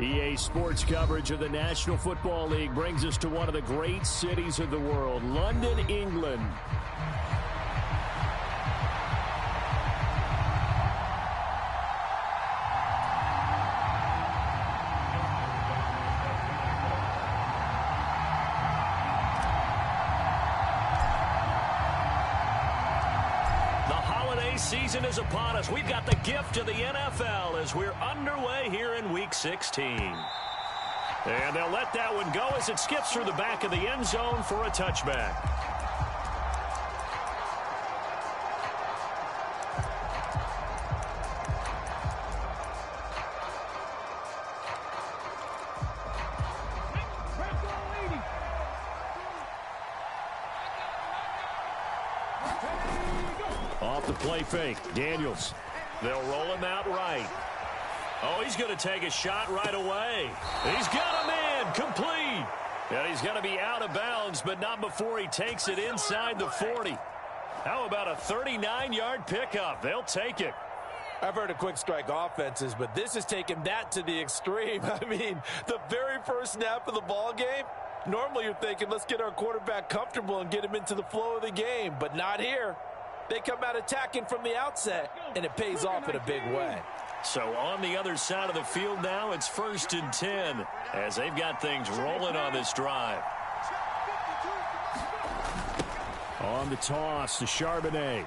EA Sports coverage of the National Football League brings us to one of the great cities of the world, London, England. Season is upon us. We've got the gift of the NFL as we're underway here in Week 16. And they'll let that one go as it skips through the back of the end zone for a touchback. Off the play fake, Daniels. They'll roll him out right. Oh, he's going to take a shot right away. He's got him in, complete. And he's going to be out of bounds, but not before he takes it inside the 40. How about a 39-yard pickup? They'll take it. I've heard of quick strike offenses, but this is taking that to the extreme. I mean, the very first snap of the ball game, normally you're thinking, let's get our quarterback comfortable and get him into the flow of the game, but not here. They come out attacking from the outset, and it pays off in a big way. So on the other side of the field now, it's 1st and 10 as they've got things rolling on this drive. On the toss to Charbonnet.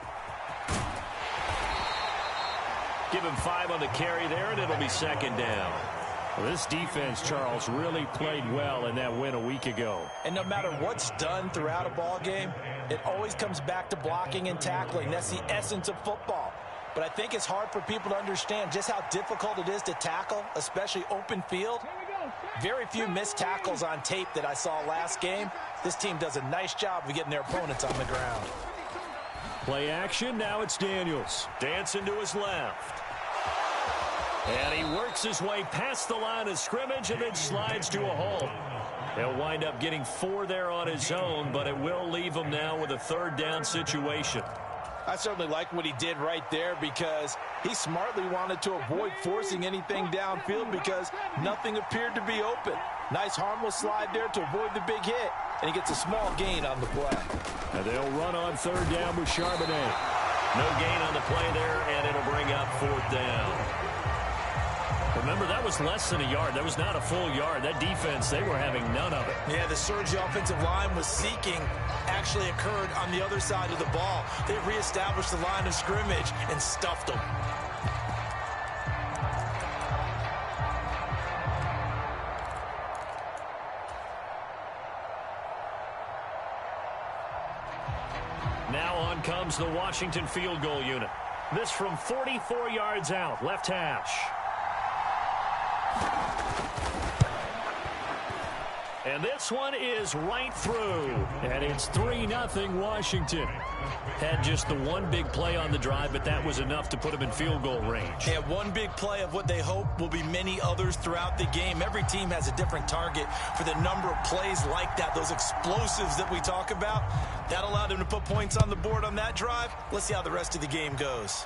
Give him 5 on the carry there, and it'll be 2nd down. Well, this defense, Charles, really played well in that win a week ago. And no matter what's done throughout a ball game, it always comes back to blocking and tackling. That's the essence of football. But I think it's hard for people to understand just how difficult it is to tackle, especially open field. Very few missed tackles on tape that I saw last game. This team does a nice job of getting their opponents on the ground. Play action, now it's Daniels. Dancing to his left. And he works his way past the line of scrimmage and then slides to a halt. He'll wind up getting 4 there on his own, but it will leave him now with a 3rd down situation. I certainly like what he did right there because he smartly wanted to avoid forcing anything downfield because nothing appeared to be open. Nice harmless slide there to avoid the big hit, and he gets a small gain on the play. And they'll run on 3rd down with Charbonnet. No gain on the play there, and it'll bring up 4th down. Remember, that was less than a yard. That was not a full yard. That defense, they were having none of it. Yeah, the surge the offensive line was seeking actually occurred on the other side of the ball. They reestablished the line of scrimmage and stuffed them. Now on comes the Washington field goal unit. This from 44 yards out, left hash. And this one is right through. And it's 3-0 Washington. Had just the one big play on the drive, but that was enough to put him in field goal range. Yeah, one big play of what they hope will be many others throughout the game. Every team has a different target for the number of plays like that, those explosives that we talk about. That allowed him to put points on the board on that drive. Let's see how the rest of the game goes.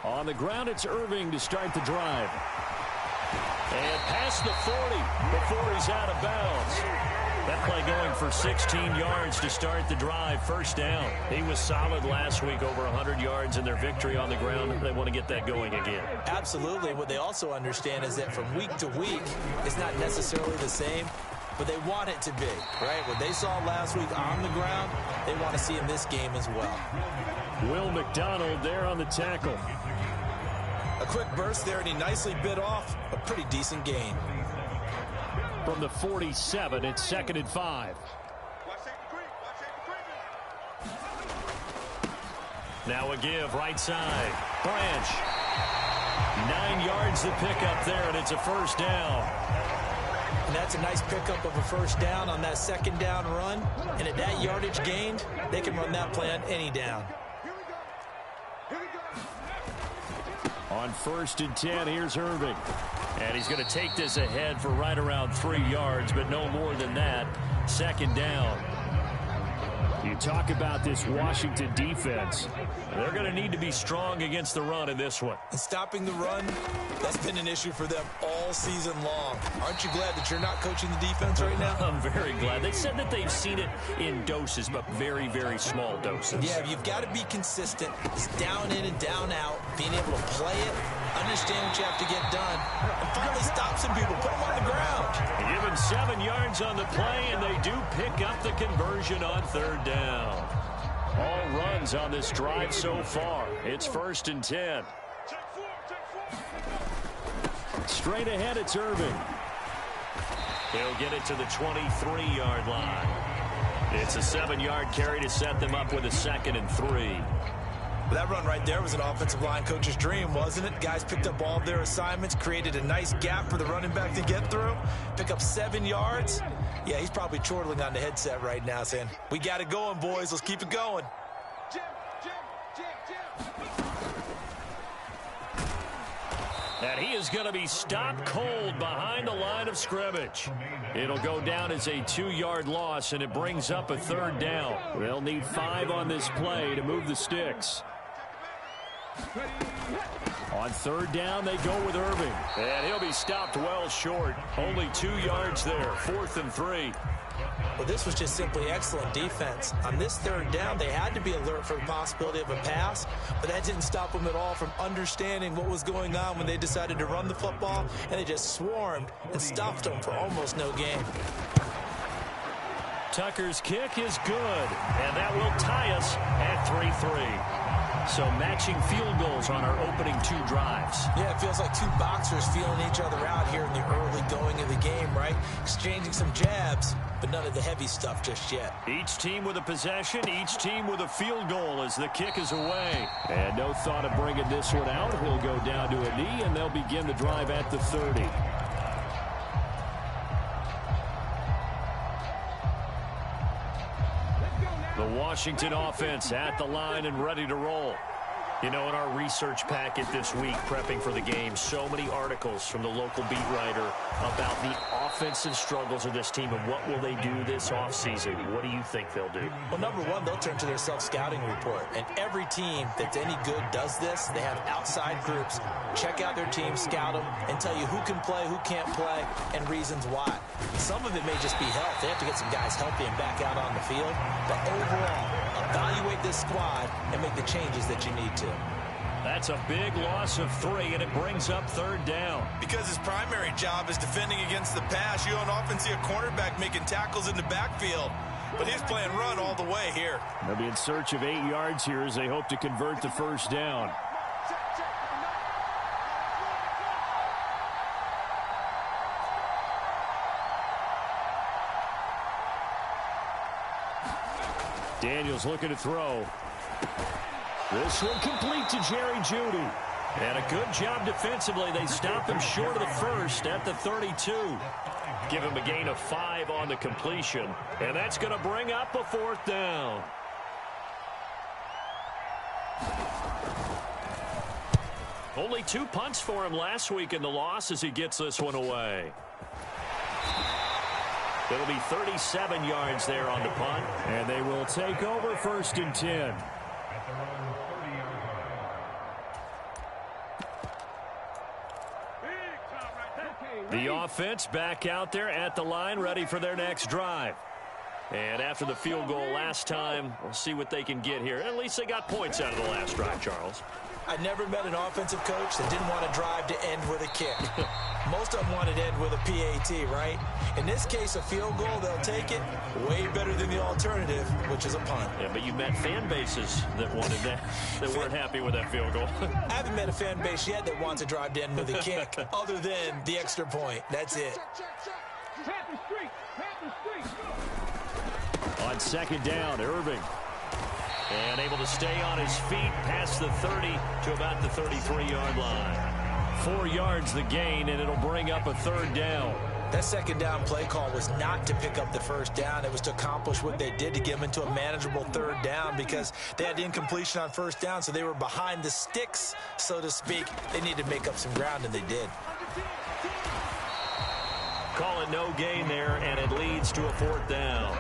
On the ground, it's Irving to start the drive. And past the 40 before he's out of bounds. That play going for 16 yards to start the drive, 1st down. He was solid last week, over 100 yards in their victory on the ground. They want to get that going again. Absolutely. What they also understand is that from week to week, it's not necessarily the same, but they want it to be, right? What they saw last week on the ground, they want to see in this game as well. Will McDonald there on the tackle. A quick burst there, and he nicely bit off a pretty decent gain. From the 47, it's 2nd and 5. Now a give, right side. Branch. 9 yards to pick up there, and it's a 1st down. And that's a nice pickup of a 1st down on that 2nd down run. And at that yardage gained, they can run that play on any down. On 1st and 10, here's Irving. And he's going to take this ahead for right around 3 yards, but no more than that. 2nd down. You talk about this Washington defense. They're going to need to be strong against the run in this one. And stopping the run, that's been an issue for them all season long. Aren't you glad that you're not coaching the defense right now? I'm very glad. They said that they've seen it in doses, but very, very small doses. Yeah, you've got to be consistent. It's down in and down out, being able to play it, understand what you have to get done, and finally stop some people, put them on the ground. They give them 7 yards on the play, and they do pick up the conversion on 3rd down. All runs on this drive so far. It's 1st and 10. Straight ahead, it's Irving. He'll get it to the 23-yard line. It's a 7-yard carry to set them up with a 2nd and 3. That run right there was an offensive line coach's dream, wasn't it? Guys picked up all of their assignments, created a nice gap for the running back to get through, pick up 7 yards. Yeah, he's probably chortling on the headset right now saying, we got it going, boys. Let's keep it going. And he is going to be stopped cold behind the line of scrimmage. It'll go down as a 2-yard loss, and it brings up a 3rd down. They'll need 5 on this play to move the sticks. On 3rd down, they go with Irving. And he'll be stopped well short. Only 2 yards there. 4th and 3. Well, this was just simply excellent defense. On this 3rd down, they had to be alert for the possibility of a pass, but that didn't stop them at all from understanding what was going on when they decided to run the football, and they just swarmed and stuffed them for almost no gain. Tucker's kick is good, and that will tie us at 3-3. So matching field goals on our opening 2 drives. Yeah, it feels like 2 boxers feeling each other out here in the early going of the game, right? Exchanging some jabs, but none of the heavy stuff just yet. Each team with a possession, each team with a field goal as the kick is away. And no thought of bringing this one out. He'll go down to a knee, and they'll begin the drive at the 30. The Washington offense at the line and ready to roll. You know, in our research packet this week, prepping for the game, so many articles from the local beat writer about the offensive struggles of this team and what will they do this offseason. What do you think they'll do? Well, number one, they'll turn to their self-scouting report. And every team that's any good does this. They have outside groups. Check out their team, scout them, and tell you who can play, who can't play, and reasons why. Some of it may just be health. They have to get some guys healthy and back out on the field. But overall, evaluate this squad and make the changes that you need to. That's a big loss of 3, and it brings up 3rd down. Because his primary job is defending against the pass, you don't often see a cornerback making tackles in the backfield. But he's playing run all the way here. They'll be in search of 8 yards here as they hope to convert the 1st down. Daniels looking to throw. This one complete to Jerry Jeudy. And a good job defensively. They stop him short of the 1st at the 32. Give him a gain of 5 on the completion. And that's going to bring up a 4th down. Only 2 punts for him last week in the loss as he gets this one away. It'll be 37 yards there on the punt. And they will take over 1st and 10. The offense back out there at the line, ready for their next drive. And after the field goal last time, we'll see what they can get here. At least they got points out of the last drive, Charles. I never met an offensive coach that didn't want to drive to end with a kick. Most of them wanted to end with a PAT, right? In this case, a field goal, they'll take it. Way better than the alternative, which is a punt. Yeah, but you met fan bases that wanted that, that weren't happy with that field goal. I haven't met a fan base yet that wants to drive to end with a kick, other than the extra point. That's it. On 2nd down, Irving. And able to stay on his feet past the 30 to about the 33-yard line. 4 yards the gain, and it'll bring up a 3rd down. That second down play call was not to pick up the first down. It was to accomplish what they did, to get them into a manageable third down, because they had incompletion on first down, so they were behind the sticks, so to speak. They needed to make up some ground, and they did. Call it no gain there, and it leads to a fourth down.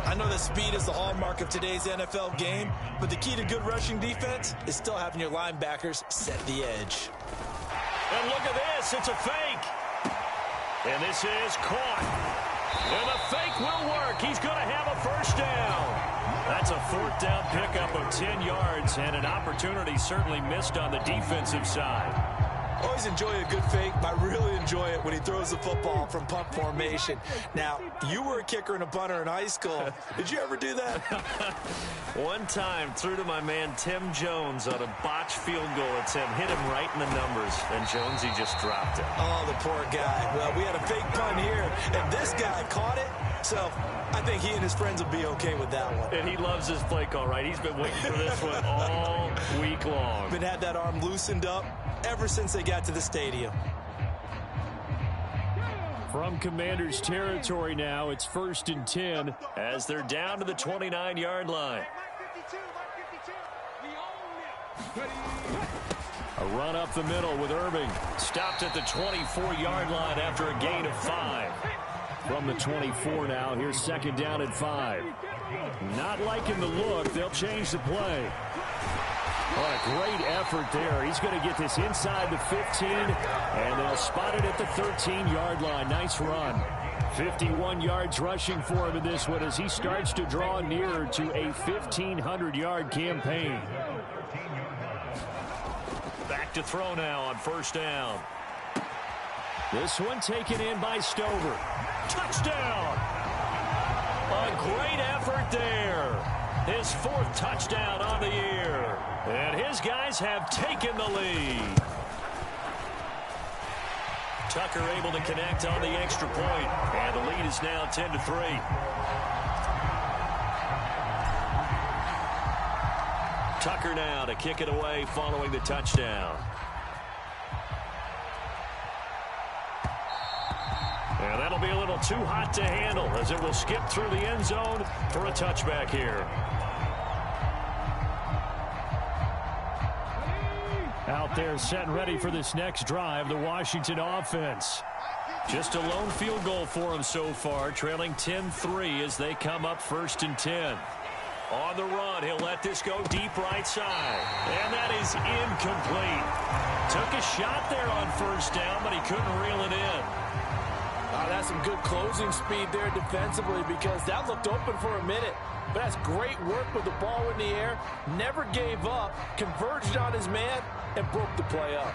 I know that speed is the hallmark of today's NFL game, but the key to good rushing defense is still having your linebackers set the edge. And look at this. It's a fake. And this is caught. And the fake will work. He's going to have a first down. That's a fourth down pickup of 10 yards, and an opportunity certainly missed on the defensive side. Always enjoy a good fake, but I really enjoy it when he throws the football from punt formation. Now, you were a kicker and a punter in high school. Did you ever do that? One time, threw to my man Tim Jones on a botched field goal attempt. Hit him right in the numbers, and Jonesy just dropped it. Oh, the poor guy. Well, we had a fake punt here, and this guy caught it. So I think he and his friends will be okay with that one. And he loves his play call, right? He's been waiting for this one all week long. Been had that arm loosened up ever since they got to the stadium. From Commanders territory now, it's 1st and 10 as they're down to the 29-yard line. A run up the middle with Irving. Stopped at the 24-yard line after a gain of 5. From the 24 now, here's 2nd down and 5. Not liking the look. They'll change the play. What a great effort there. He's going to get this inside the 15, and they'll spot it at the 13-yard line. Nice run. 51 yards rushing for him in this one as he starts to draw nearer to a 1,500-yard campaign. Back to throw now on 1st down. This one taken in by Stover. Touchdown! A great effort there. His 4th touchdown on the year. And his guys have taken the lead. Tucker able to connect on the extra point. And the lead is now 10-3. Tucker now to kick it away following the touchdown. And that'll be a little too hot to handle as it will skip through the end zone for a touchback here. Out there set and ready for this next drive, the Washington offense. Just a lone field goal for him so far, trailing 10-3 as they come up 1st and 10. On the run, he'll let this go deep right side. And that is incomplete. Took a shot there on 1st down, but he couldn't reel it in. That's some good closing speed there defensively, because that looked open for a minute. But that's great work with the ball in the air. Never gave up, converged on his man, and broke the play up.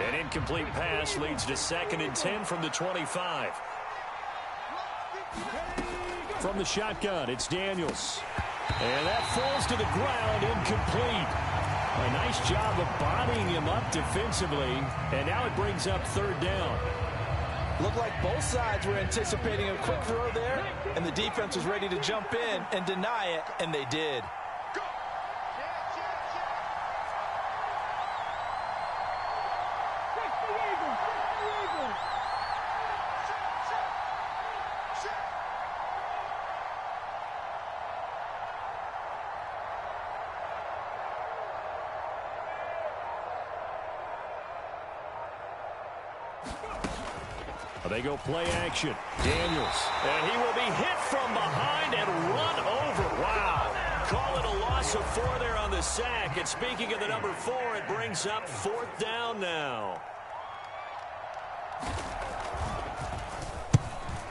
An incomplete pass leads to 2nd and 10 from the 25. From the shotgun, it's Daniels. And that falls to the ground, incomplete. A nice job of bodying him up defensively. And now it brings up 3rd down. Looked like both sides were anticipating a quick throw there, and the defense was ready to jump in and deny it, and they did. They go play action. Daniels. And he will be hit from behind and run over. Wow. Call it a loss of 4 there on the sack. And speaking of the number 4, it brings up 4th down now.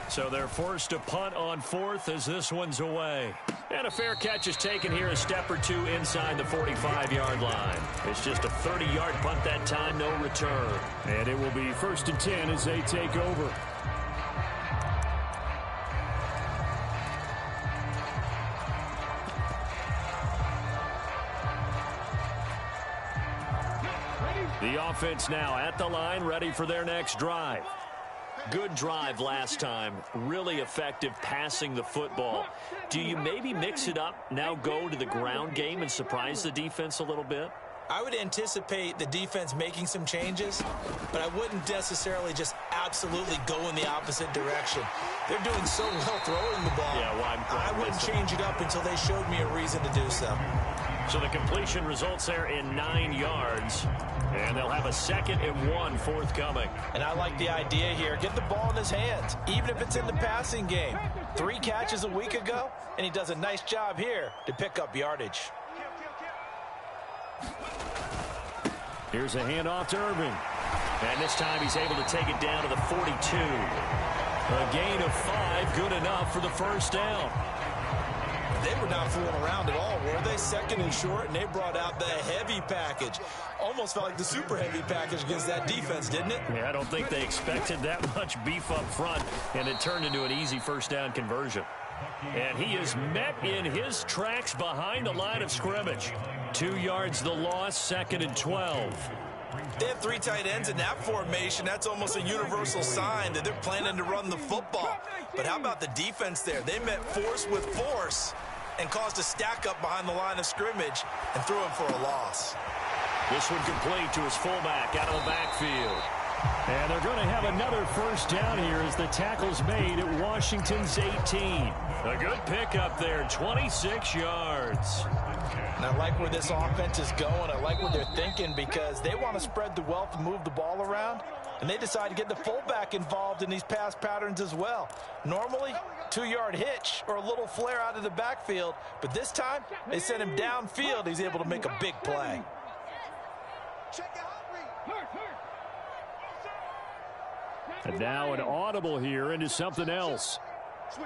So they're forced to punt on 4th as this one's away. And a fair catch is taken here, a step or 2 inside the 45-yard line. It's just a 30-yard punt that time, no return. And it will be 1st and 10 as they take over. The offense now at the line, ready for their next drive. Good drive last time. Really effective passing the football. Do you maybe mix it up, now go to the ground game and surprise the defense a little bit? I would anticipate the defense making some changes, but I wouldn't necessarily just absolutely go in the opposite direction. They're doing so well throwing the ball. Yeah, well, I wouldn't change it up until they showed me a reason to do so. So the completion results there in 9 yards, and they'll have a 2nd and 1 forthcoming. And I like the idea here. Get the ball in his hands, even if it's in the passing game. 3 catches a week ago, and he does a nice job here to pick up yardage. Here's a handoff to Irving. And this time he's able to take it down to the 42. A gain of 5, good enough for the first down. They were not fooling around at all, were they? 2nd and short, and they brought out the heavy package. Almost felt like the super heavy package against that defense, didn't it? Yeah, I don't think they expected that much beef up front, and it turned into an easy first down conversion. And he is met in his tracks behind the line of scrimmage. 2 yards the loss, 2nd and 12. They have 3 tight ends in that formation. That's almost a universal sign that they're planning to run the football. But how about the defense there? They met force with force and caused a stack up behind the line of scrimmage and threw him for a loss. This one complete to his fullback out of the backfield. And they're going to have another first down here as the tackle's made at Washington's 18. A good pickup there, 26 yards. And I like where this offense is going. I like what they're thinking because they want to spread the wealth and move the ball around. And they decide to get the fullback involved in these pass patterns as well. Normally, 2-yard hitch or a little flare out of the backfield. But this time, they send him downfield. He's able to make a big play. And now an audible here into something else.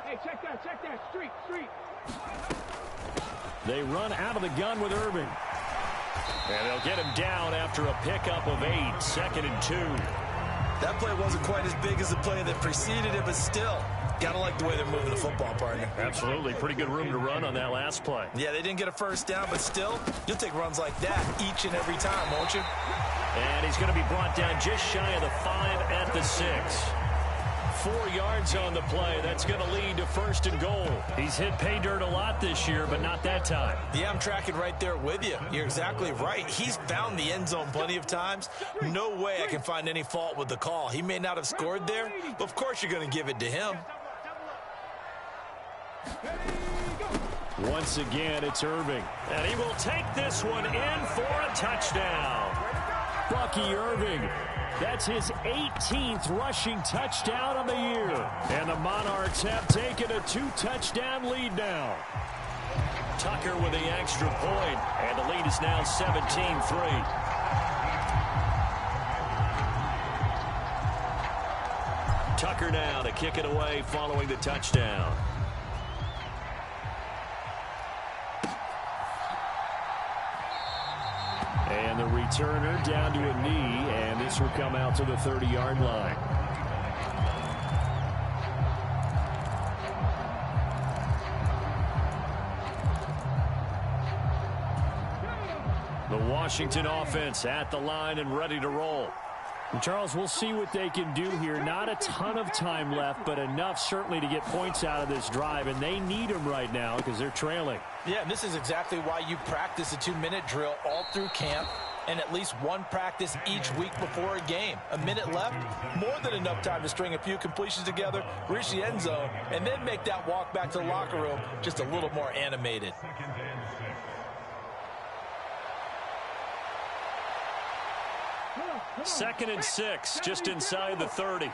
Hey, check that, street. They run out of the gun with Irving. And they'll get him down after a pickup of 8, 2nd and 2. That play wasn't quite as big as the play that preceded it, but still, gotta like the way they're moving the football, partner. Absolutely, pretty good room to run on that last play. Yeah, they didn't get a first down, but still, you'll take runs like that each and every time, won't you? And he's going to be brought down just shy of the 5 at the 6. 4 yards on the play. That's going to lead to 1st and goal. He's hit pay dirt a lot this year, but not that time. Yeah, I'm tracking right there with you. You're exactly right. He's found the end zone plenty of times. No way I can find any fault with the call. He may not have scored there, but of course you're going to give it to him. Once again, it's Irving. And he will take this one in for a touchdown. Bucky Irving. That's his 18th rushing touchdown of the year. And the Monarchs have taken a 2-touchdown lead now. Tucker with the extra point, and the lead is now 17-3. Tucker now to kick it away following the touchdown. And the returner down to a knee, and this will come out to the 30-yard line. The Washington offense at the line and ready to roll. And Charles, we'll see what they can do here. Not a ton of time left, but enough certainly to get points out of this drive, and they need them right now because they're trailing. Yeah, and this is exactly why you practice a 2-minute drill all through camp and at least one practice each week before a game. A minute left, more than enough time to string a few completions together, reach the end zone, and then make that walk back to the locker room just a little more animated. Second and 6, just inside the 30.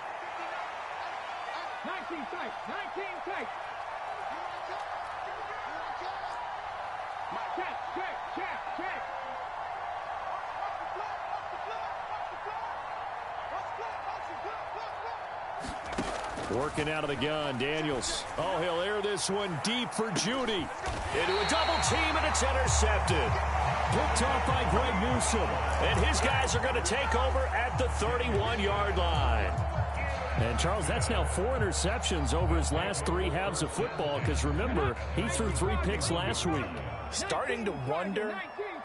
19 tight. Check. Working out of the gun, Daniels. Oh, he'll air this one deep for Judy. Into a double team, and it's intercepted. Picked off by Greg Newsome. And his guys are going to take over at the 31-yard line. And, Charles, that's now 4 interceptions over his last 3 halves of football because, remember, he threw 3 picks last week. Starting to wonder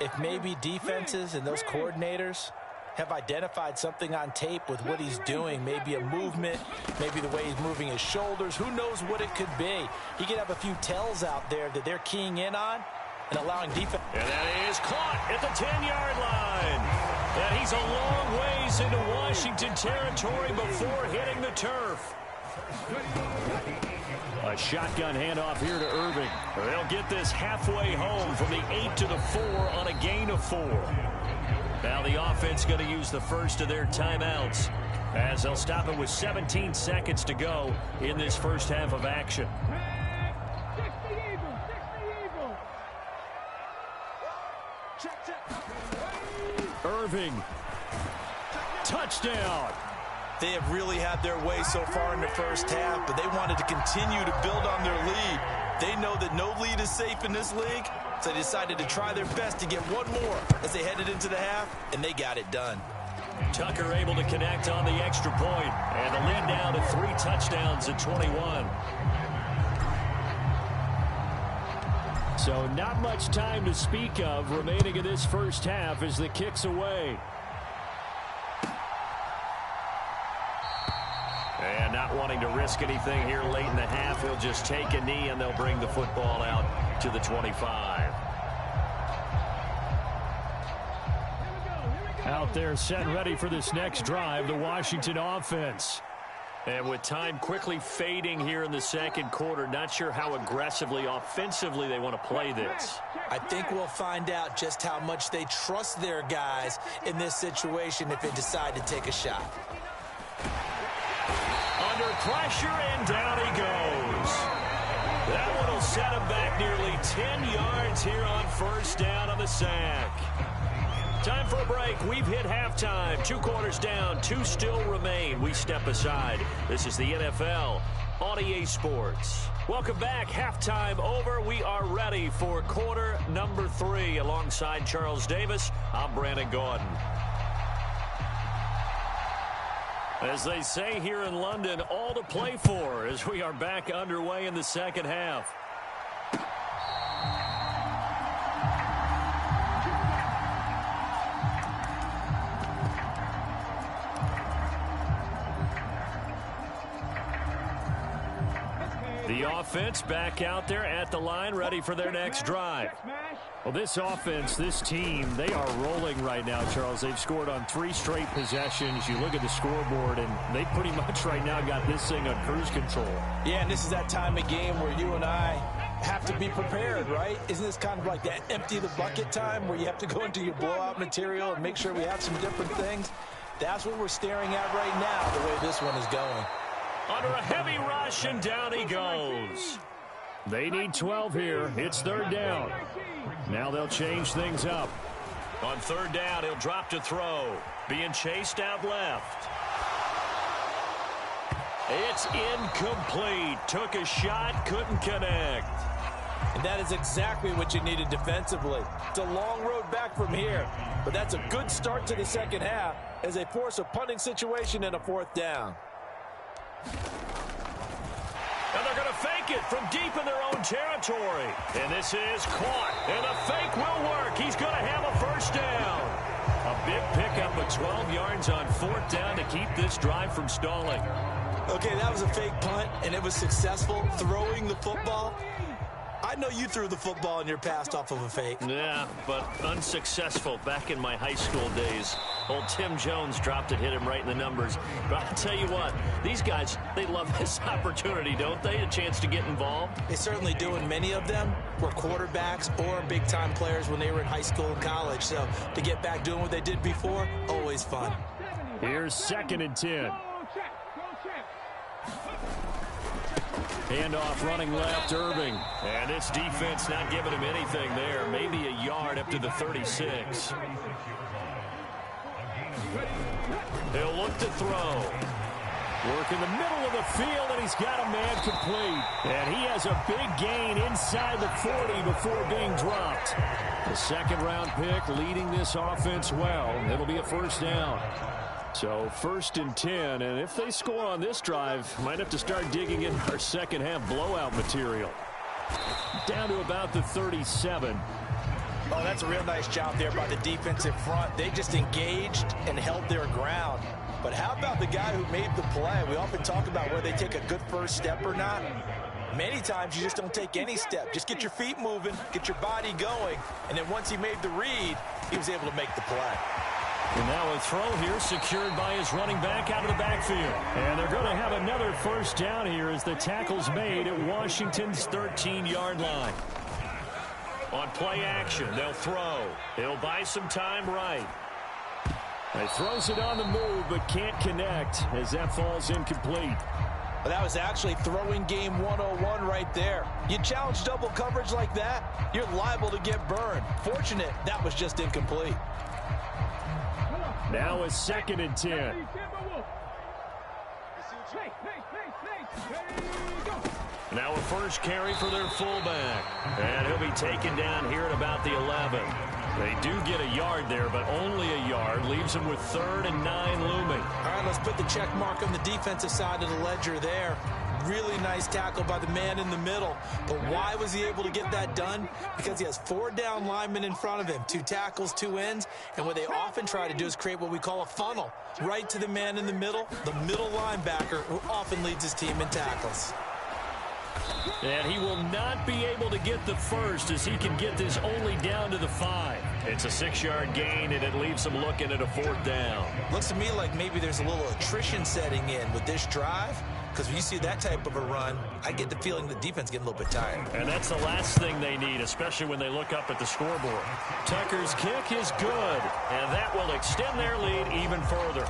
if maybe defenses and those coordinators have identified something on tape with what he's doing. Maybe a movement, maybe the way he's moving his shoulders. Who knows what it could be? He could have a few tells out there that they're keying in on and allowing defense. And that is caught at the the 10-yard line. And he's a long ways into Washington territory before hitting the turf. A shotgun handoff here to Irving. They'll get this halfway home from the 8 to the 4 on a gain of 4. Now the offense going to use the first of their timeouts as they'll stop it with 17 seconds to go in this first half of action. Irving. Touchdown. They have really had their way so far in the first half, but they wanted to continue to build on their lead. They know that no lead is safe in this league, so they decided to try their best to get one more as they headed into the half, and they got it done. Tucker able to connect on the extra point, and the lead down to 3 touchdowns at 21. So not much time to speak of remaining in this first half as the kick's away. And not wanting to risk anything here late in the half, he'll just take a knee and they'll bring the football out to the 25. Out there set and ready for this next drive, the Washington offense. And with time quickly fading here in the second quarter, not sure how aggressively, offensively they want to play this. I think we'll find out just how much they trust their guys in this situation if they decide to take a shot. Under pressure, and down he goes. That one will set him back nearly 10 yards here on first down on the sack. Time for a break. We've hit halftime. 2 quarters down, 2 still remain. We step aside. This is the NFL on EA Sports. Welcome back. Halftime over. We are ready for quarter number 3. Alongside Charles Davis, I'm Brandon Gordon. As they say here in London, all to play for as we are back underway in the second half. The offense back out there at the line, ready for their next drive. Well, this offense, this team, they are rolling right now, Charles. They've scored on 3 straight possessions. You look at the scoreboard, and they pretty much right now got this thing on cruise control. Yeah, and this is that time of game where you and I have to be prepared, right? Isn't this kind of like that empty the bucket time where you have to go into your blowout material and make sure we have some different things? That's what we're staring at right now, the way this one is going. Under a heavy rush, and down he goes. They need 12 here. It's third down. Now they'll change things up. On third down, he'll drop to throw. Being chased out left. It's incomplete. Took a shot, couldn't connect. And that is exactly what you needed defensively. It's a long road back from here, but that's a good start to the second half as they force a punting situation in a 4th down. And they're going to fake it from deep in their own territory. And this is caught. And the fake will work. He's going to have a first down. A big pickup of 12 yards on 4th down to keep this drive from stalling. Okay, that was a fake punt, and it was successful throwing the football. I know you threw the football in your past off of a fake. Yeah, but unsuccessful back in my high school days. Old Tim Jones dropped it, hit him right in the numbers. But I'll tell you what, these guys, they love this opportunity, don't they? A chance to get involved. They certainly do, and many of them were quarterbacks or big-time players when they were in high school and college. So to get back doing what they did before, always fun. Here's 2nd and 10. Handoff running left, Irving. And this defense not giving him anything there. Maybe a yard up to the 36. He'll look to throw. Work in the middle of the field, and he's got a man complete. And he has a big gain inside the 40 before being dropped. The 2nd-round pick leading this offense well. It'll be a first down. So 1st and 10, and if they score on this drive, might have to start digging in our second half blowout material. Down to about the 37. Oh, that's a real nice job there by the defensive front. They just engaged and held their ground. But how about the guy who made the play? We often talk about whether they take a good first step or not. Many times you just don't take any step. Just get your feet moving, get your body going, and then once he made the read, he was able to make the play. And now a throw here secured by his running back out of the backfield. And they're going to have another first down here as the tackle's made at Washington's 13-yard line. On play action, they'll throw. He'll buy some time right. He throws it on the move but can't connect as that falls incomplete. Well, that was actually throwing game 101 right there. You challenge double coverage like that, you're liable to get burned. Fortunate that was just incomplete. Now a 2nd and 10. Now a first carry for their fullback. And he'll be taken down here at about the 11. They do get a yard there, but only a yard. Leaves them with 3rd and 9 looming. All right, let's put the check mark on the defensive side of the ledger there. Really nice tackle by the man in the middle. But why was he able to get that done? Because he has 4 down linemen in front of him, 2 tackles, 2 ends. And what they often try to do is create what we call a funnel. Right to the man in the middle linebacker, who often leads his team in tackles. And he will not be able to get the first as he can get this only down to the 5. It's a 6-yard gain, and it leaves them looking at a 4th down. Looks to me like maybe there's a little attrition setting in with this drive. Because when you see that type of a run, I get the feeling the defense getting a little bit tired. And that's the last thing they need, especially when they look up at the scoreboard. Tucker's kick is good, and that will extend their lead even further.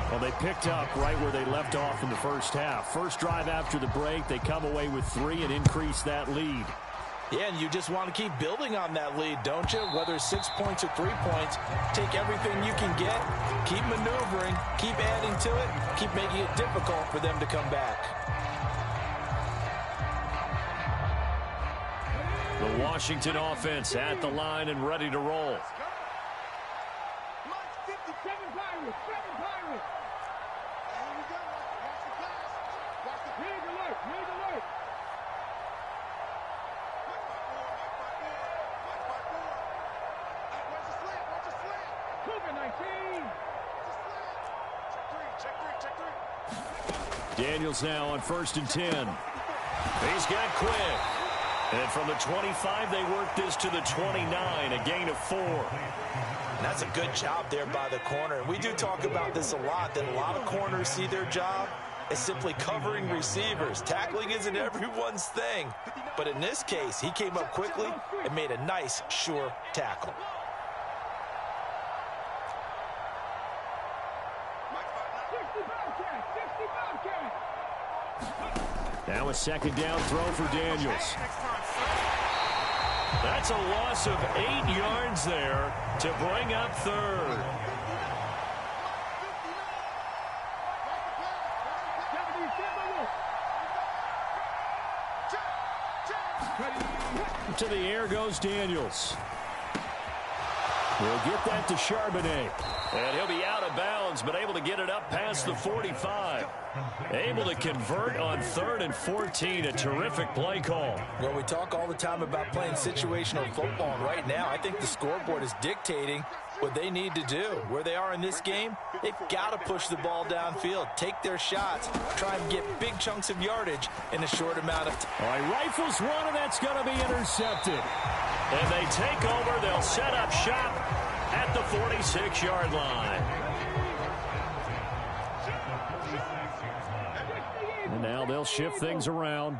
Well, they picked up right where they left off in the first half. First drive after the break, they come away with 3 and increase that lead. Yeah, and you just want to keep building on that lead, don't you? Whether it's 6 points or 3 points, take everything you can get, keep maneuvering, keep adding to it, keep making it difficult for them to come back. The Washington offense at the line and ready to roll. Daniels now on 1st and 10. He's got quick. And from the 25, they work this to the 29, a gain of 4. That's a good job there by the corner. We do talk about this a lot, that a lot of corners see their job as simply covering receivers. Tackling isn't everyone's thing. But in this case, he came up quickly and made a nice, sure tackle. Now a 2nd down throw for Daniels. That's a loss of 8 yards there to bring up 3rd. To the air goes Daniels. We'll get that to Charbonnet. And he'll be out of bounds, but able to get it up past the 45. Able to convert on 3rd and 14. A terrific play call. Well, we talk all the time about playing situational football, and right now I think the scoreboard is dictating what they need to do. Where they are in this game, they've got to push the ball downfield, take their shots, try and get big chunks of yardage in a short amount of time. All right, rifles one, and that's going to be intercepted. And they take over. They'll set up shop at the 46-yard line. And now they'll shift things around.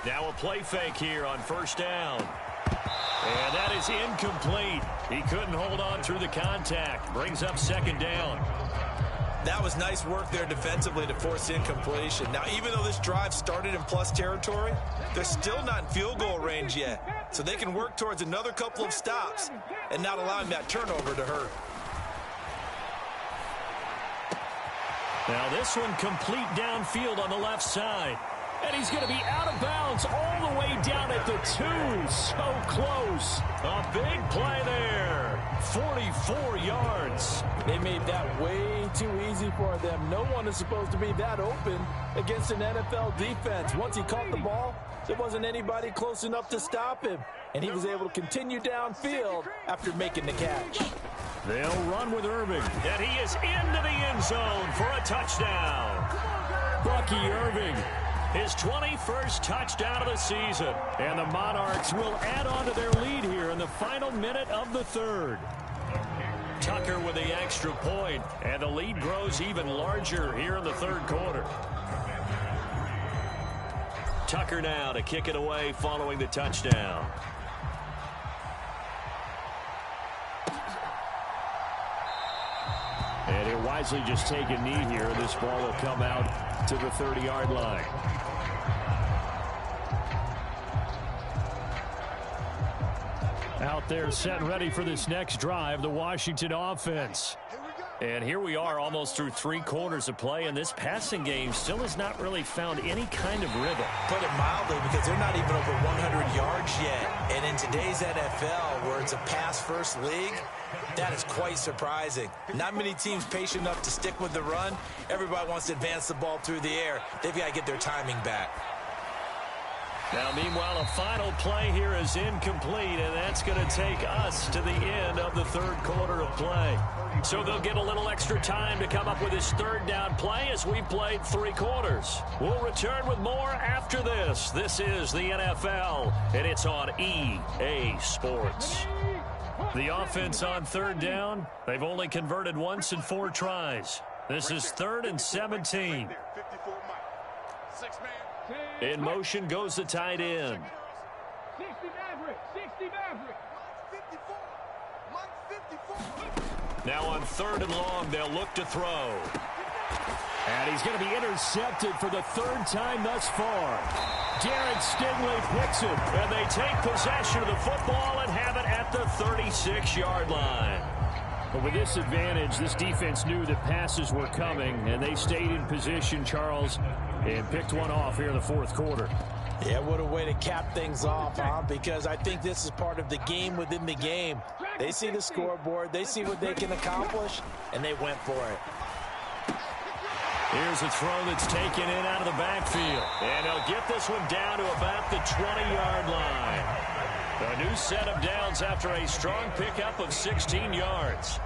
Now a play fake here on 1st down. And that is incomplete. He couldn't hold on through the contact. Brings up 2nd down. That was nice work there defensively to force incompletion. Now, even though this drive started in plus territory, they're still not in field goal range yet. So they can work towards another couple of stops and not allowing that turnover to hurt. Now this one complete downfield on the left side. And he's going to be out of bounds all the way down at the 2. So close. A big play there. 44 yards. They made that way too easy for them. No one is supposed to be that open against an NFL defense. Once he caught the ball, there wasn't anybody close enough to stop him. And he was able to continue downfield after making the catch. They'll run with Irving. And he is into the end zone for a touchdown. Bucky Irving. His 21st touchdown of the season. And the Monarchs will add on to their lead here in the final minute of the third. Tucker with the extra point, and the lead grows even larger here in the third quarter. Tucker now to kick it away following the touchdown. And he'll wisely just take a knee here. This ball will come out to the 30-yard line. Out there set and ready for this next drive, the Washington offense. And here we are almost through 3 quarters of play, and this passing game still has not really found any kind of rhythm. Put it mildly, because they're not even over 100 yards yet. And in today's NFL, where it's a pass-first league, that is quite surprising. Not many teams patient enough to stick with the run. Everybody wants to advance the ball through the air. They've got to get their timing back. Now, meanwhile, a final play here is incomplete, and that's going to take us to the end of the third quarter of play. So they'll get a little extra time to come up with this third down play as we played 3 quarters. We'll return with more after this. This is the NFL, and it's on EA Sports. The offense on third down, they've only converted once in 4 tries. This is 3rd and 17. In motion goes the tight end. 60 Maverick, 60 Maverick. Now on 3rd and long, they'll look to throw. And he's going to be intercepted for the 3rd time thus far. Jared Stingley picks it. And they take possession of the football and have it at the 36-yard line. But with this advantage, this defense knew that passes were coming, and they stayed in position, Charles, and picked one off here in the 4th quarter. Yeah, what a way to cap things off, huh? Because I think this is part of the game within the game. They see the scoreboard, they see what they can accomplish, and they went for it. Here's a throw that's taken in out of the backfield. And they'll get this one down to about the 20-yard line. A new set of downs after a strong pickup of 16 yards.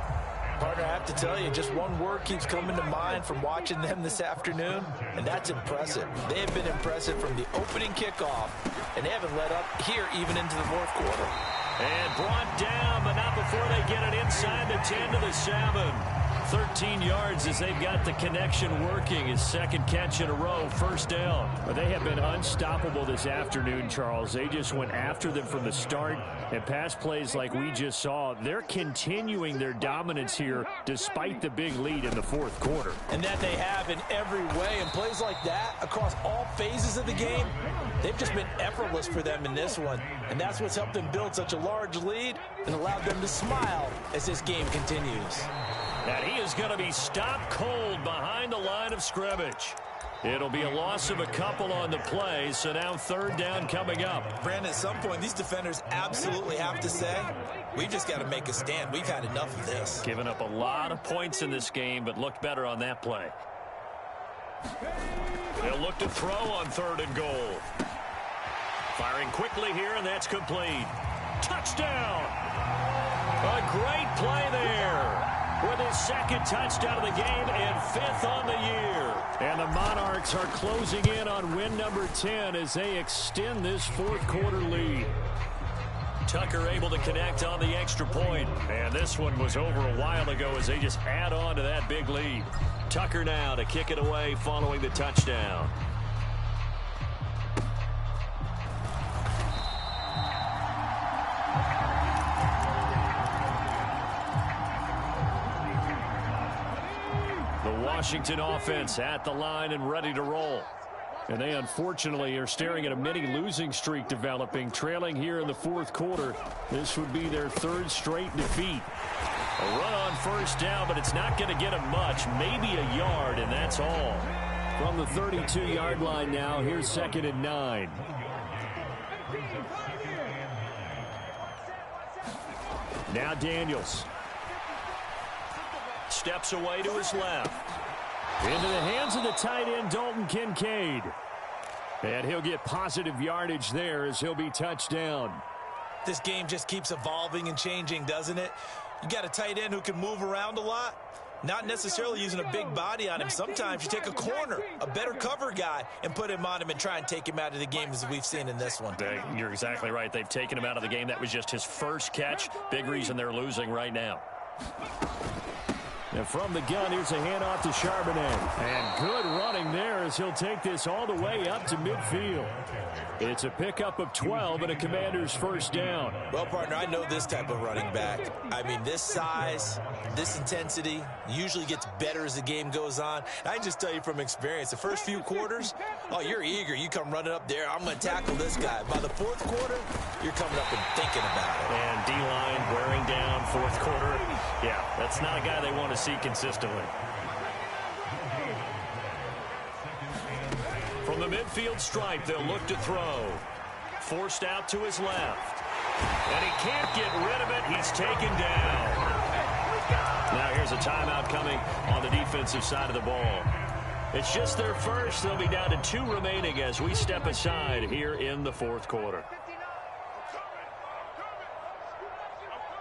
Partner, I have to tell you, just one word keeps coming to mind from watching them this afternoon, and that's impressive. They have been impressive from the opening kickoff, and they haven't let up here even into the 4th quarter. And brought down, but not before they get it inside the 10 to the 7. 13 yards as they've got the connection working. His 2nd catch in a row, 1st down. But they have been unstoppable this afternoon, Charles. They just went after them from the start. And pass plays like we just saw, they're continuing their dominance here despite the big lead in the 4th quarter. And that they have in every way. And plays like that across all phases of the game, they've just been effortless for them in this one. And that's what's helped them build such a large lead and allowed them to smile as this game continues. And he is going to be stopped cold behind the line of scrimmage. It'll be a loss of a couple on the play, so now 3rd down coming up. Brandon, at some point, these defenders absolutely have to say, we've just got to make a stand. We've had enough of this. Giving up a lot of points in this game, but looked better on that play. They'll look to throw on 3rd and goal. Firing quickly here, and that's complete. Touchdown! A great play there. With his 2nd touchdown of the game and 5th on the year. And the Monarchs are closing in on win number 10 as they extend this 4th quarter lead. Tucker able to connect on the extra point. And this one was over a while ago as they just add on to that big lead. Tucker now to kick it away following the touchdown. Washington offense at the line and ready to roll. And they unfortunately are staring at a mini losing streak developing, trailing here in the 4th quarter. This would be their 3rd straight defeat. A run on 1st down, but it's not going to get them much, maybe a yard, and that's all. From the 32-yard line now, here's 2nd and 9. Now Daniels. Steps away to his left. Into the hands of the tight end, Dalton Kincaid. And he'll get positive yardage there as he'll be touched down. This game just keeps evolving and changing, doesn't it? You got a tight end who can move around a lot. Not necessarily using a big body on him. Sometimes you take a corner, a better cover guy, and put him on him and try and take him out of the game as we've seen in this one. You're exactly right. They've taken him out of the game. That was just his first catch. Big reason they're losing right now. And from the gun, here's a handoff to Charbonnet. And good running there as he'll take this all the way up to midfield. It's a pickup of 12 and a Commander's first down. Well, partner, I know this type of running back. I mean, this size, this intensity usually gets better as the game goes on. I can just tell you from experience, the first few quarters, oh, you're eager. You come running up there, I'm going to tackle this guy. By the fourth quarter, you're coming up and thinking about it. And D-line wearing down fourth quarter. Yeah, that's not a guy they want to see consistently. From the midfield stripe, they'll look to throw. Forced out to his left. And he can't get rid of it. He's taken down. Now here's a timeout coming on the defensive side of the ball. It's just their first. They'll be down to 2 remaining as we step aside here in the fourth quarter.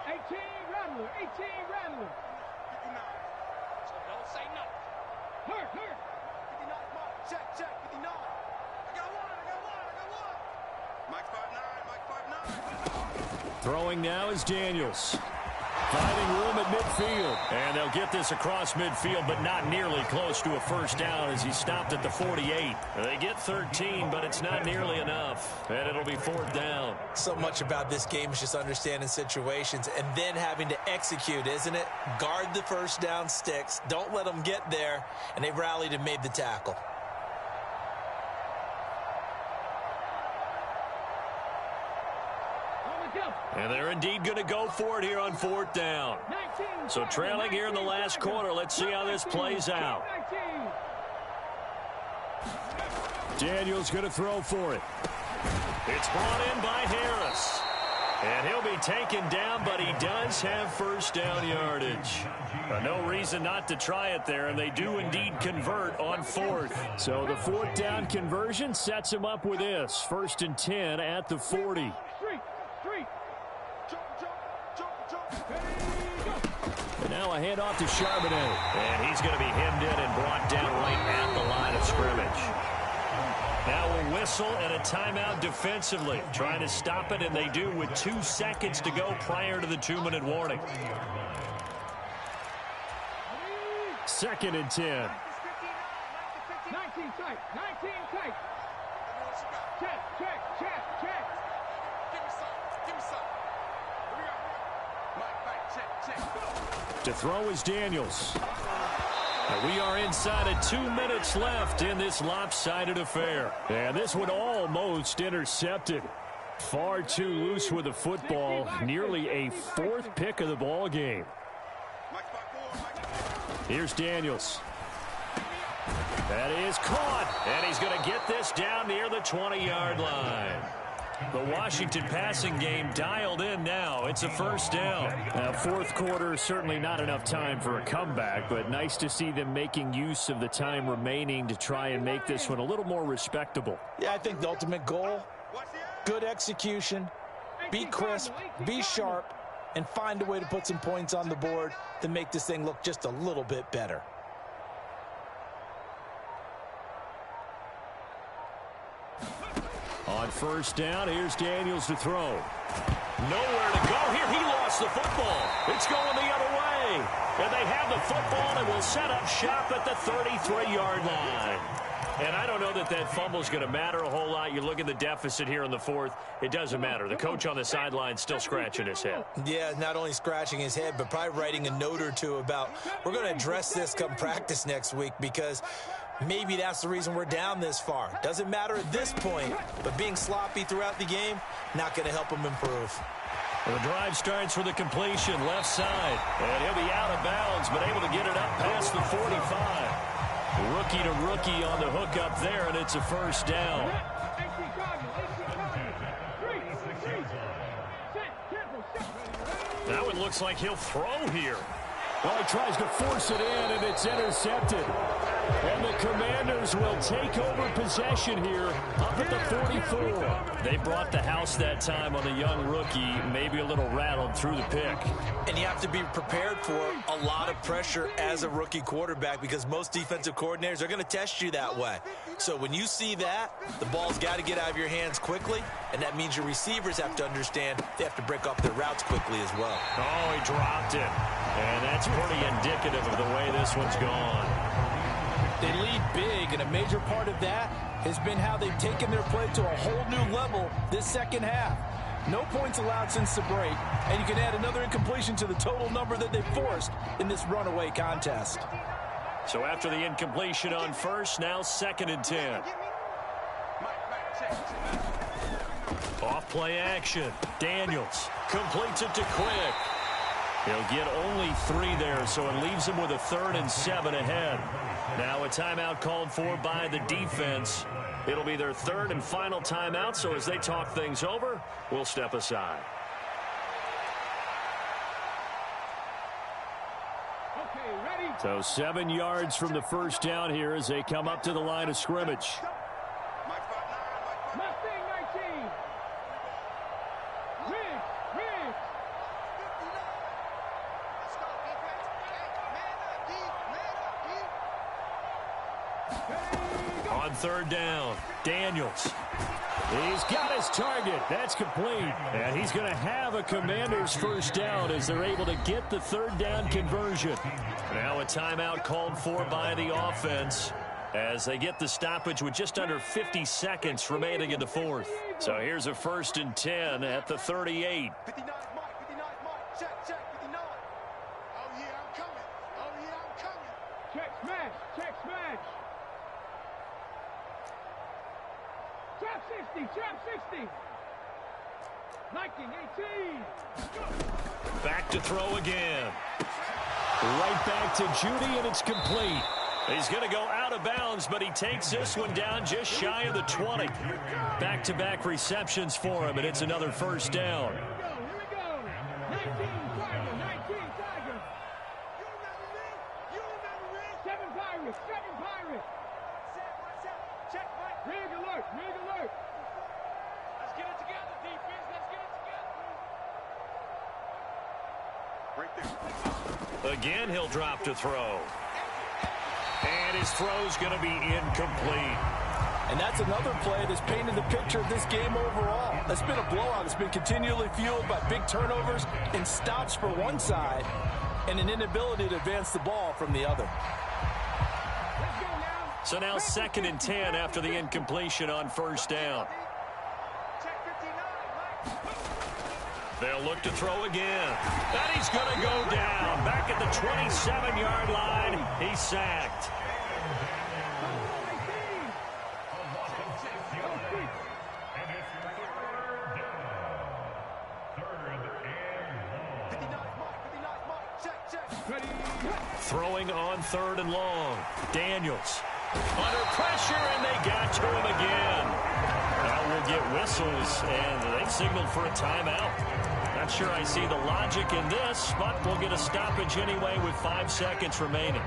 18 Rattler, 18 Rattler. Hurt. Check, 59. I got one. Mike 5'9", Throwing now is Daniels. Finding room at midfield. And they'll get this across midfield, but not nearly close to a first down as he stopped at the 48. They get 13, but it's not nearly enough. And it'll be fourth down. So much about this game is just understanding situations and then having to execute, isn't it? Guard the first down sticks. Don't let them get there. And they rallied and made the tackle. And they're indeed going to go for it here on fourth down. So trailing here in the last quarter. Let's see how this plays out. Daniels going to throw for it. It's brought in by Harris. And he'll be taken down, but he does have first down yardage. No reason not to try it there, and they do indeed convert on fourth. So the fourth down conversion sets him up with this. 1st and 10 at the 40. And now a handoff to Charbonnet. And he's going to be hemmed in and brought down right at the line of scrimmage. Now a whistle and a timeout defensively. Trying to stop it, and they do with 2 seconds to go prior to the 2-minute warning. 2nd and 10. 19 tight. Check. Give me some. Check. To throw is Daniels. We are inside of 2 minutes left in this lopsided affair. And this one almost intercepted. Far too loose with the football. Nearly a 4th pick of the ball game. Here's Daniels. That is caught. And he's going to get this down near the 20-yard line. The Washington passing game dialed in now. It's a first down. Now, fourth quarter, certainly not enough time for a comeback, but nice to see them making use of the time remaining to try and make this one a little more respectable. Yeah, I think the ultimate goal, good execution, be crisp, be sharp, and find a way to put some points on the board to make this thing look just a little bit better. On first down, here's Daniels to throw. Nowhere to go here. He lost the football. It's going the other way. And they have the football and will set up shop at the 33-yard line. And I don't know that that fumble is going to matter a whole lot. You look at the deficit here in the fourth. It doesn't matter. The coach on the sideline still scratching his head. Yeah, not only scratching his head, but probably writing a note or two about we're going to address this come practice next week because maybe that's the reason we're down this far. Doesn't matter at this point, but being sloppy throughout the game, not going to help him improve. Well, the drive starts with a completion left side. And he'll be out of bounds, but able to get it up past the 45. Rookie to rookie on the hook up there, and it's a first down. That one looks like he'll throw here. Well, he tries to force it in, and it's intercepted. And the Commanders will take over possession here up at the 44. They brought the house that time on a young rookie, maybe a little rattled through the pick. And you have to be prepared for a lot of pressure as a rookie quarterback because most defensive coordinators are going to test you that way. So when you see that, the ball's got to get out of your hands quickly, and that means your receivers have to understand they have to break off their routes quickly as well. Oh, he dropped it. And that's pretty indicative of the way this one's gone. They lead big, and a major part of that has been how they've taken their play to a whole new level this second half. No points allowed since the break, and you can add another incompletion to the total number that they forced in this runaway contest. So after the incompletion on first, now 2nd and 10. Off play action. Daniels completes it to Quick. He'll get only 3 there, so it leaves him with a 3rd and 7 ahead. Now a timeout called for by the defense. It'll be their 3rd and final timeout, so as they talk things over, we'll step aside. Okay, ready? So 7 yards from the first down here as they come up to the line of scrimmage. Mustang 19. Riggs, Riggs. Let's go, defense. Hey, man up, D. On 3rd down, Daniels. He's got his target. That's complete. And he's going to have a Commander's first down as they're able to get the 3rd down conversion. Now a timeout called for by the offense as they get the stoppage with just under 50 seconds remaining in the 4th. So here's a 1st and 10 at the 38. 59 Mike, 59 Mike. Check, 59. Oh, yeah, I'm coming. Oh, yeah, I'm coming. Check smash, check smash. Trap 60, trap 60. Viking 18. Back to throw again. Right back to Judy, and it's complete. He's going to go out of bounds, but he takes this one down just shy of the 20. Back-to-back receptions for him, and it's another 1st down. Here we go. 19 Tiger, 19 Tiger. You remember me? You remember me? 7 Pirates, 7 Pirates. What's up? Check, Mike. Rig alert, rig alert. Let's get it together, defense. Let's get it together. Right there. Again, he'll drop to throw. And his throw's going to be incomplete. And that's another play that's painted the picture of this game overall. It's been a blowout. It's been continually fueled by big turnovers and stops for one side and an inability to advance the ball from the other. Let's go now. So now 2nd and 10 after the incompletion on 1st down. Check 59, Mike. They'll look to throw again. And he's going to go down. Back at the 27-yard line. He's sacked. Throwing on 3rd and long. Daniels under pressure, and they got to him again. Now we'll get whistles, and they signaled for a timeout. Not sure I see the logic in this, but we'll get a stoppage anyway with 5 seconds remaining.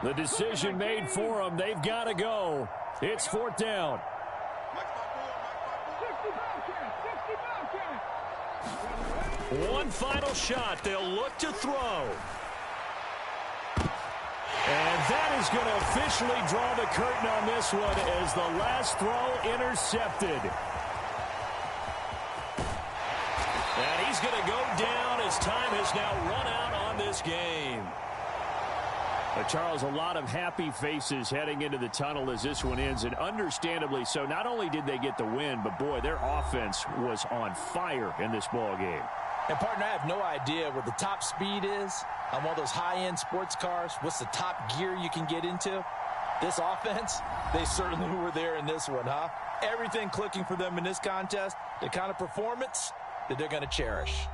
The decision made for them. They've got to go. It's 4th down. 60 Bobcat, 60 Bobcat. One final shot. They'll look to throw. And that is going to officially draw the curtain on this one as the last throw intercepted. And he's going to go down as time has now run out on this game. Charles, a lot of happy faces heading into the tunnel as this one ends, and understandably so. Not only did they get the win, but, boy, their offense was on fire in this ball game. And, partner, I have no idea where the top speed is on one of those high-end sports cars. What's the top gear you can get into? This offense, they certainly were there in this one, huh? Everything clicking for them in this contest, the kind of performance that they're going to cherish.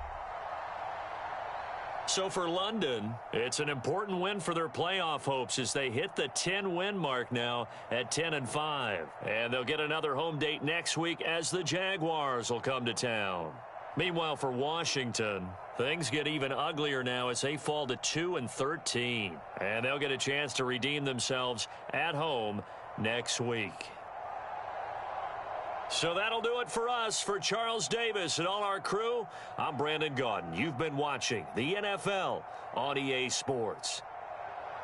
So for London, it's an important win for their playoff hopes as they hit the 10-win mark now at 10-5. And they'll get another home date next week as the Jaguars will come to town. Meanwhile, for Washington, things get even uglier now as they fall to 2-13. And they'll get a chance to redeem themselves at home next week. So that'll do it for us. For Charles Davis and all our crew, I'm Brandon Gaudin. You've been watching the NFL on EA Sports.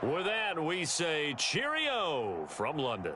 With that, we say cheerio from London.